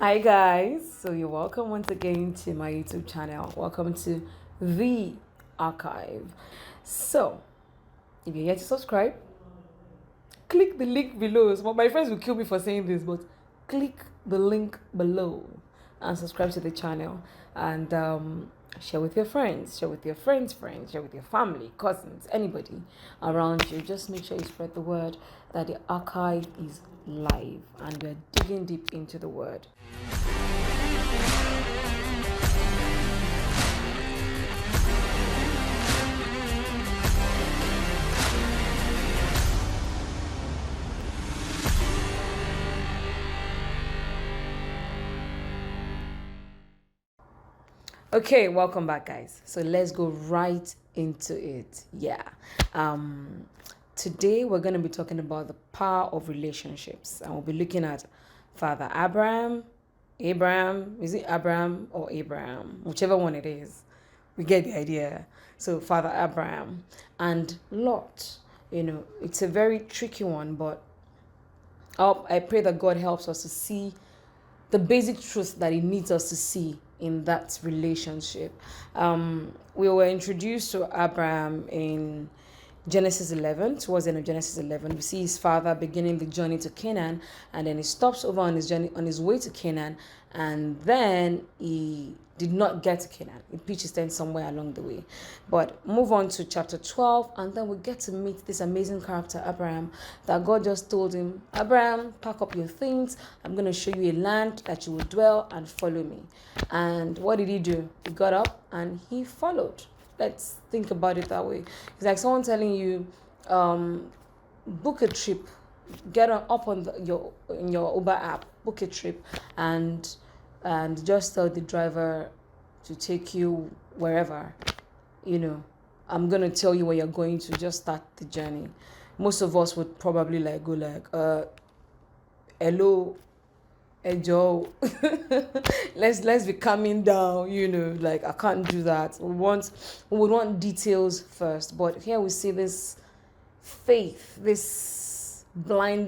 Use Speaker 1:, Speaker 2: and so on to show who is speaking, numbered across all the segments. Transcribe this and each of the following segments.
Speaker 1: Hi guys, so you're welcome once again to my YouTube channel. Welcome to the archive. So, if you're yet to subscribe, click the link below. So my friends will kill me for saying this, but click the link below and subscribe to the channel and share with your friends, share with your friends, share with your family, cousins, anybody around you. Just make sure you spread the word that the archive is live and we're digging deep into the word. Okay, welcome back, guys. So let's go right into it. Yeah. Um, Today we're going to be talking about the power of relationships, and we'll be looking at Father Abraham. Is it Abraham or Abraham? Whichever one it is, we get the idea. So Father Abraham and Lot. It's a very tricky one, but I pray that God helps us to see the basic truth that He needs us to see in that relationship. We were introduced to Abraham in Genesis 11. Towards the end of Genesis 11, we see his father beginning the journey to Canaan, and then he stops over on his journey on his way to Canaan, and then he did not get to Canaan. He pitched his tent somewhere along the way. But move on to chapter 12, and then we get to meet this amazing character, Abraham, that God just told him, Abraham, pack up your things. I'm going to show you a land that you will dwell and follow me. And what did he do? He got up and he followed. Let's think about it that way. It's like someone telling you, book a trip, get up on your Uber app, book a trip, and just tell the driver to take you wherever. I'm gonna tell you where you're going to. Just start the journey. Most of us would probably go hello, hey Joe, let's be calming down. Like I can't do that. We would want details first. But here we see this faith, this blind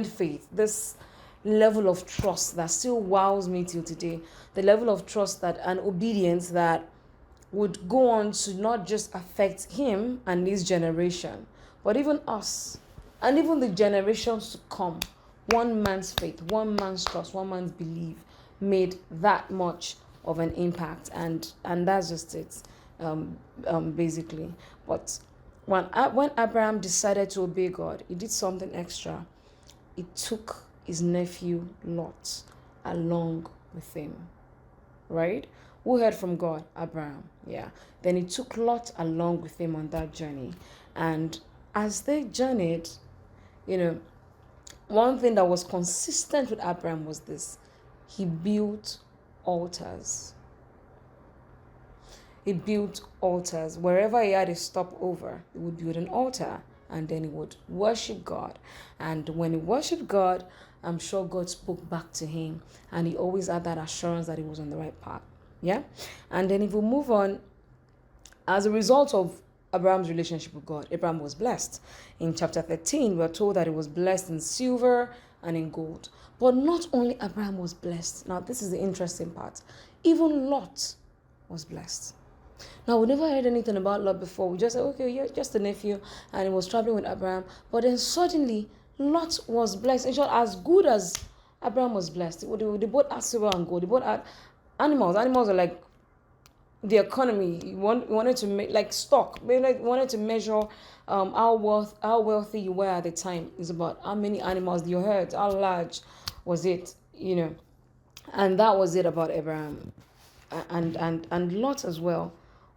Speaker 1: faith, this level of trust that still wows me till today. The level of trust that and obedience that would go on to not just affect him and his generation, but even us and even the generations to come. One man's faith, one man's trust, one man's belief made that much of an impact, and that's just it, basically. But when Abraham decided to obey God, he did something extra. He took his nephew Lot along with him, right? Who heard from God? Abraham. Yeah. Then he took Lot along with him on that journey. And as they journeyed, one thing that was consistent with Abraham was this: he built altars. He built altars. Wherever he had a stopover, he would build an altar and then he would worship God. And when he worshiped God, I'm sure God spoke back to him, and he always had that assurance that he was on the right path. Yeah? And then if we move on, as a result of Abraham's relationship with God, Abraham was blessed. In chapter 13, we're told that he was blessed in silver and in gold. But not only Abraham was blessed. Now, this is the interesting part. Even Lot was blessed. Now, we never heard anything about Lot before. We just said, okay, you're just a nephew, and he was traveling with Abraham. But then suddenly, Lot was blessed. In short, as good as Abraham was blessed, they both had silver and gold. They both had animals. Animals are like the economy. You wanted to make like stock. Wanted to measure how wealthy you were at the time. It's about how many animals you had, how large was it, and that was it about Abraham. And Lot as well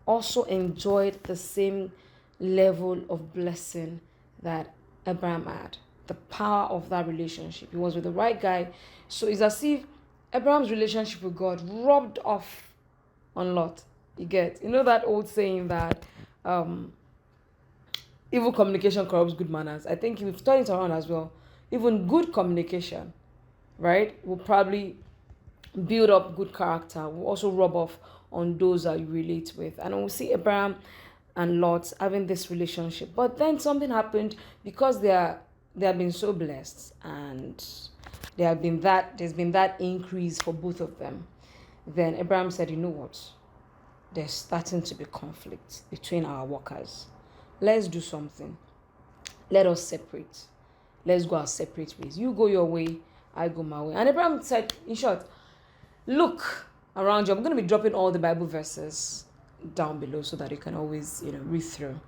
Speaker 1: also enjoyed the same level of blessing that Abraham had. The power of that relationship. He was with the right guy. So it's as if Abraham's relationship with God rubbed off on Lot. You get, that old saying that evil communication corrupts good manners. I think we've turned it around as well. Even good communication, right, will probably build up good character, will also rub off on those that you relate with. And we'll see Abraham and Lot having this relationship. But then something happened because they have been so blessed, and There's been that increase for both of them. Then Abraham said, you know what? There's starting to be conflict between our workers. Let's do something. Let us separate. Let's go our separate ways. You go your way, I go my way. And Abraham said, in short, look around you. I'm going to be dropping all the Bible verses down below so that you can always, read through,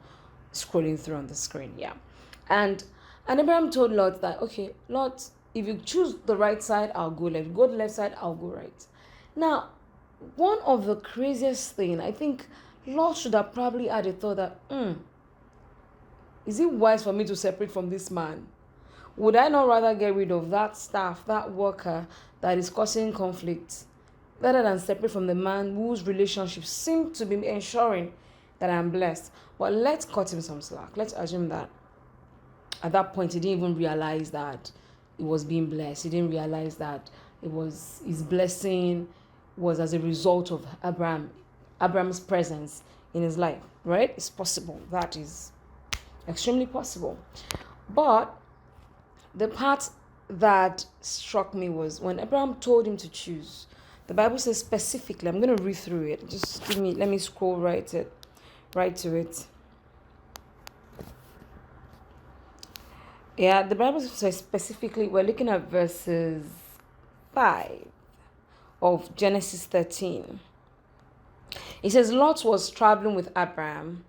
Speaker 1: scrolling through on the screen. Yeah. And Abraham told Lot that, okay, Lot, if you choose the right side, I'll go left. Go the left side, I'll go right. Now, one of the craziest thing, I think Lot should have probably had a thought that, is it wise for me to separate from this man? Would I not rather get rid of that staff, that worker that is causing conflict, rather than separate from the man whose relationships seem to be ensuring that I'm blessed? But let's cut him some slack. Let's assume that at that point he didn't even realize that he was being blessed. He didn't realize that it was his blessing was as a result of Abraham's presence in his life, right? It's possible. That is extremely possible. But the part that struck me was when Abraham told him to choose. The Bible says specifically, I'm going to read through it. Let me scroll right to it. Yeah, the Bible says specifically, we're looking at verses 5 of Genesis 13. It says, Lot was traveling with Abraham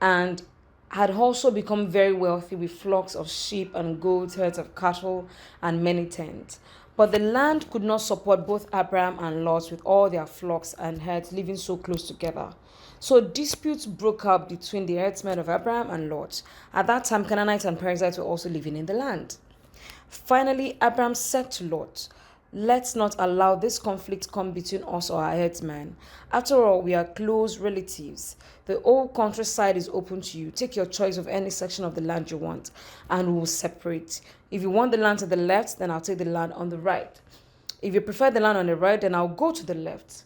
Speaker 1: and had also become very wealthy with flocks of sheep and goats, herds of cattle, and many tents. But the land could not support both Abraham and Lot with all their flocks and herds living so close together. So disputes broke out between the herdsmen of Abraham and Lot. At that time, Canaanites and Perizzites were also living in the land. Finally, Abraham said to Lot, let's not allow this conflict come between us or our herdsmen. After all, we are close relatives. The whole countryside is open to you. Take your choice of any section of the land you want, and we will separate. If you want the land to the left, then I'll take the land on the right. If you prefer the land on the right, then I'll go to the left.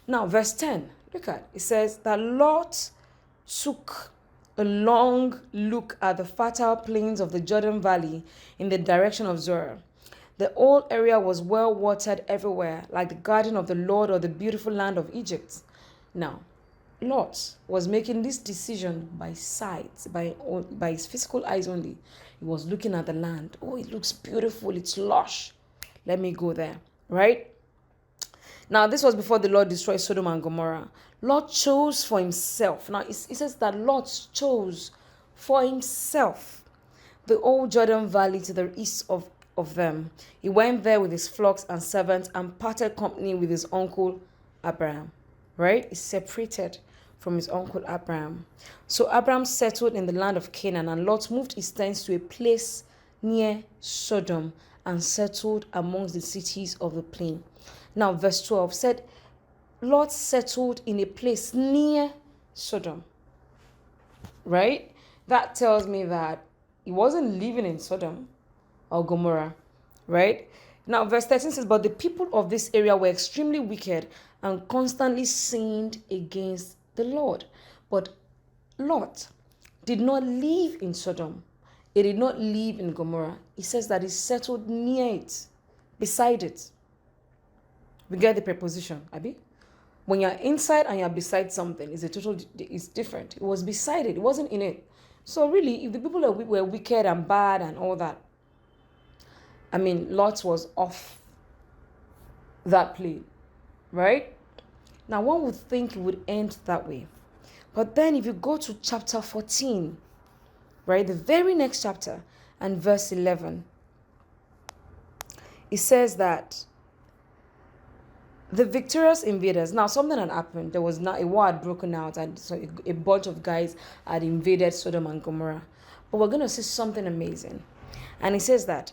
Speaker 1: Now, verse 10, look at it. It says that Lot took a long look at the fertile plains of the Jordan Valley in the direction of Zoar. The whole area was well watered everywhere, like the garden of the Lord or the beautiful land of Egypt. Now, Lot was making this decision by sight, by his physical eyes only. He was looking at the land. Oh, it looks beautiful. It's lush. Let me go there, right? Now, this was before the Lord destroyed Sodom and Gomorrah. Lot chose for himself. Now, it says that Lot chose for himself the old Jordan Valley to the east of them. He went there with his flocks and servants and parted company with his uncle Abraham, right? He separated from his uncle Abraham. So Abraham settled in the land of Canaan, and Lot moved his tents to a place near Sodom and settled amongst the cities of the plain. Now, verse 12 said, Lot settled in a place near Sodom, right? That tells me that he wasn't living in Sodom or Gomorrah, right? Now, verse 13 says, but the people of this area were extremely wicked and constantly sinned against the Lord. But Lot did not live in Sodom. He did not live in Gomorrah. He says that he settled near it, beside it. We get the preposition, Abi? When you're inside and you're beside something, it's different. It was beside it. It wasn't in it. So really, if the people were wicked and bad and all that, I mean, Lot was off that plane, right? Now, one would think it would end that way. But then if you go to chapter 14, right, the very next chapter, and verse 11, it says that the victorious invaders, now something had happened. There was not a war had broken out, and so a bunch of guys had invaded Sodom and Gomorrah. But we're going to see something amazing. And it says that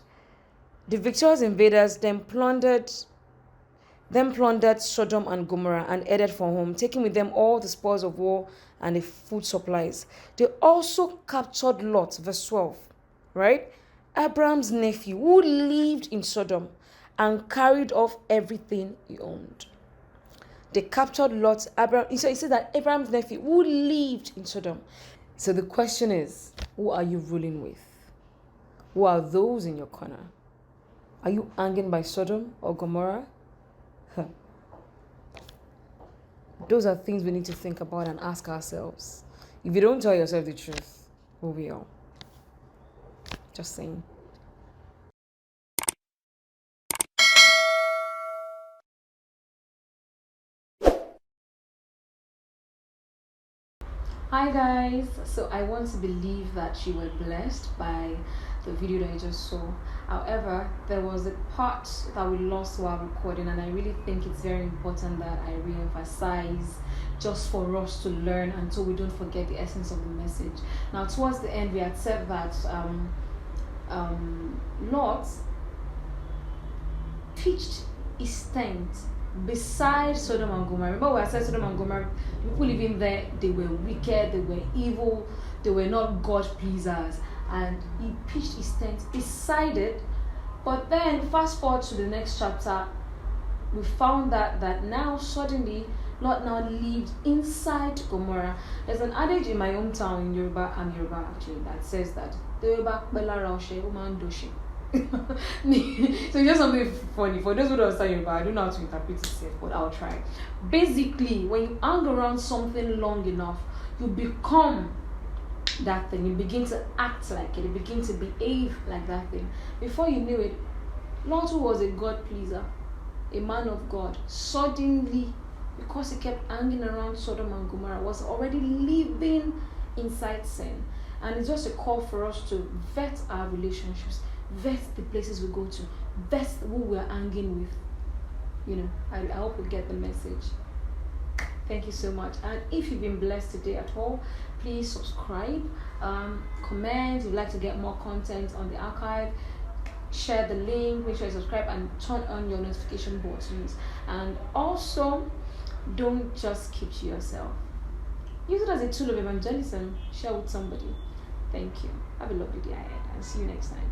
Speaker 1: the victorious invaders then plundered Sodom and Gomorrah and headed for home, taking with them all the spoils of war and the food supplies. They also captured Lot, verse 12, right? Abraham's nephew, who lived in Sodom, and carried off everything he owned. They captured Lot, Abraham. So he said that Abraham's nephew, who lived in Sodom. So the question is, who are you ruling with? Who are those in your corner? Are you hanging by Sodom or Gomorrah? Huh. Those are things we need to think about and ask ourselves. If you don't tell yourself the truth, who will? Just saying. Hi guys, so I want to believe that you were blessed by the video that you just saw. However, there was a part that we lost while recording, and I really think it's very important that I re-emphasize just for us to learn and so we don't forget the essence of the message. Now, towards the end, we had said that Lot pitched his tent beside Sodom and Gomorrah. Remember, we had said Sodom and Gomorrah, people living there, they were wicked, they were evil, they were not God pleasers, and he pitched his tent beside it. But then, fast forward to the next chapter, we found that now suddenly Lot now lived inside Gomorrah. There's an adage in my hometown in Yoruba, I'm Yoruba actually, that says that so it's just something funny for those who don't understand Yoruba. I don't know how to interpret it safe, but I'll try. Basically, when you hang around something long enough, you become that thing. You begin to act like it. You begin to behave like that thing. Before you knew it, Lot, who was a God pleaser, a man of God, suddenly, because he kept hanging around Sodom and Gomorrah, was already living inside sin. And it's just a call for us to vet our relationships, vet the places we go to, vet who we're hanging with. You know, I hope you get the message. Thank you so much. And if you've been blessed today at all, please subscribe, comment if you'd like to get more content on the archive, share the link, make sure you subscribe and turn on your notification buttons. And also, don't just keep to yourself. Use it as a tool of evangelism. Share with somebody. Thank you. Have a lovely day ahead and see you next time.